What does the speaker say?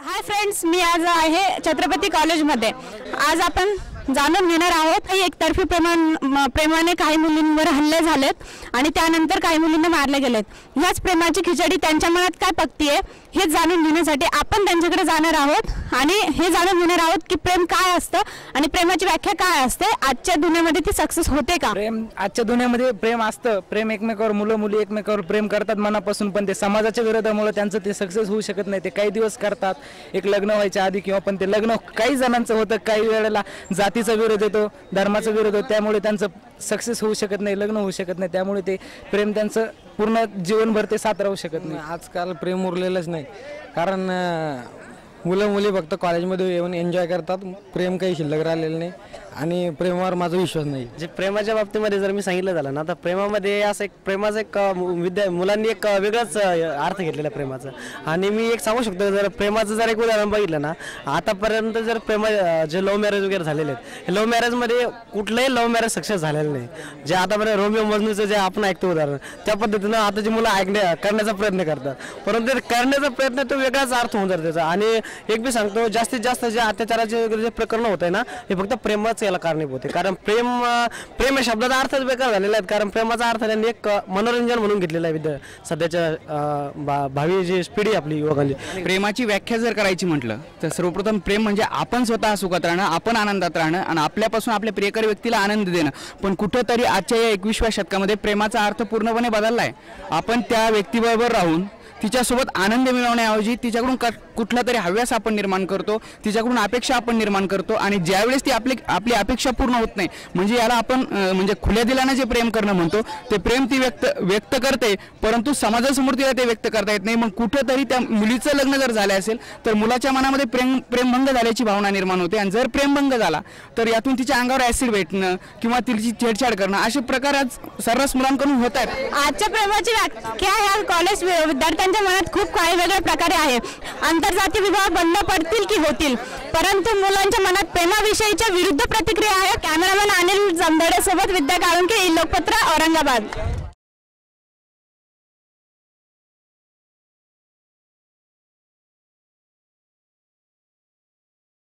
Hi friends, मी आज आहे छत्रपती कॉलेजमध्ये। आज आपण जाणून घेणार आहोत की एकतर्फी प्रेमाने काही मुलींवर हल्ले झालेत आणि त्यानंतर काही मुलींना मारले गेलेत। याच प्रेमाची खिचडी त्यांच्या मनात काय पकतीये हे जाणून घेण्यासाठी आपण त्यांच्याकडे जाणार आहोत आणि हे जाणून घेणार आहोत की प्रेम काय असतं आणि प्रेमाची व्याख्या काय असते। आजच्या दुनियेमध्ये ती सक्सेस होते का? प्रेम आजच्या दुनियेमध्ये प्रेम असतं। प्रेम एकमेकावर मुलं मुली एकमेकावर प्रेम करतात मनापासून, पण ते समाजाच्या विरोधामुळे त्यांचं ते सक्सेस होऊ शकत नाही। ते काही दिवस करतात, एक लग्न व्हायच्या आधी किंवा पण ते लग्न काही जणांचं होतं, काही वेळेला जातीचा विरोध येतो, धर्माचा विरोध होतो, त्यामुळे त्यांचं सक्सेस होऊ शकत नाही, लग्न होऊ शकत नाही। त्यामुळे ते प्रेम त्यांचं पूर्ण जीवनभर ते साथ राहू शकत नाही। आजकाल प्रेम उरलेलंच नाही, कारण मुलं मुली फक्त कॉलेजमध्ये येऊन एन्जॉय करतात। प्रेम काही शिल्लक राहिलेलं नाही आणि प्रेमावर माझा विश्वास नाही। जे प्रेमाच्या बाबतीमध्ये जर मी सांगितलं झालं ना, तर प्रेमामध्ये असं एक प्रेमाचं एक मुलांनी एक वेगळाच अर्थ घेतलेला प्रेमाचा। आणि मी एक सांगू शकतो, जर प्रेमाचं जर एक उदाहरण बघितलं ना, आतापर्यंत जर जे लव्ह मॅरेज वगैरे झालेले आहेत, लव्ह मॅरेजमध्ये कुठलंही लव्ह मॅरेज सक्सेस झालेलं नाही। जे आतापर्यंत रोमिओ मजनूचं जे आपण ऐकतो उदाहरण, त्या पद्धतीनं आताची मुलं करण्याचा प्रयत्न करतात, परंतु ते करण्याचा प्रयत्न तो वेगळाच अर्थ होऊन जातो त्याचा। आणि एक बी सांगतो, जास्तीत जास्त जे अत्याचाराचे वगैरे जे प्रकरण होत आहे ना, हे फक्त प्रेमच याला कारणीभूत आहे। कारण प्रेम या शब्दाचा अर्थच बेकार झालेला आहे, कारण प्रेमाचा अर्थ त्यांनी एक मनोरंजन म्हणून घेतलेला आहे सध्याच्या भावी जी पिढी आपली युवकांची। प्रेमाची व्याख्या जर करायची म्हटलं तर सर्वप्रथम प्रेम म्हणजे आपण स्वतः सुखात राहणं, आपण आनंदात राहणं आणि आपल्यापासून आपल्या प्रियकर व्यक्तीला आनंद देणं। पण कुठंतरी आजच्या या 21व्या शतकामध्ये प्रेमाचा अर्थ पूर्णपणे बदलला आहे। आपण त्या व्यक्तीबरोबर राहून तिच्यासोबत आनंद मिळवण्याऐवजी तिच्याकडून कुठला तरी हव्यास आपण निर्माण करतो, तिच्याकडून अपेक्षा आपण निर्माण करतो आणि ज्यावेळेस ती आपली अपेक्षा पूर्ण होत नाही, म्हणजे याला आपण म्हणजे खुल्या दिलाने जे प्रेम करणं म्हणतो, ते प्रेम ती व्यक्त करते, परंतु समाजासमोर तिला ते व्यक्त करता येत नाही। मग कुठेतरी त्या मुलीचं लग्न जर झालं असेल तर मुलाच्या मनामध्ये प्रेमभंग झाल्याची भावना निर्माण होते आणि जर प्रेमभंग झाला तर यातून तिच्या अंगावर ऍसिड भेटणं किंवा तिची छेडछाड करणं असे प्रकार आज सर्रास मुलांकडून होत आहेत। आजच्या प्रेमाची व्याख्या या कॉलेज विद्यार्थ्यांच्या मनात खूप काही वेगळ्या प्रकारे आहे। आंतरजातीय विवाह बंद पडतील की होतील, परंतु मुलांच्या मनात प्रेमाविषयीच्या विरुद्ध प्रतिक्रिया आहे। कॅमेरामॅन अनिल जमदडे सोबत विद्या काळुंके, लोकपत्र, औरंगाबाद।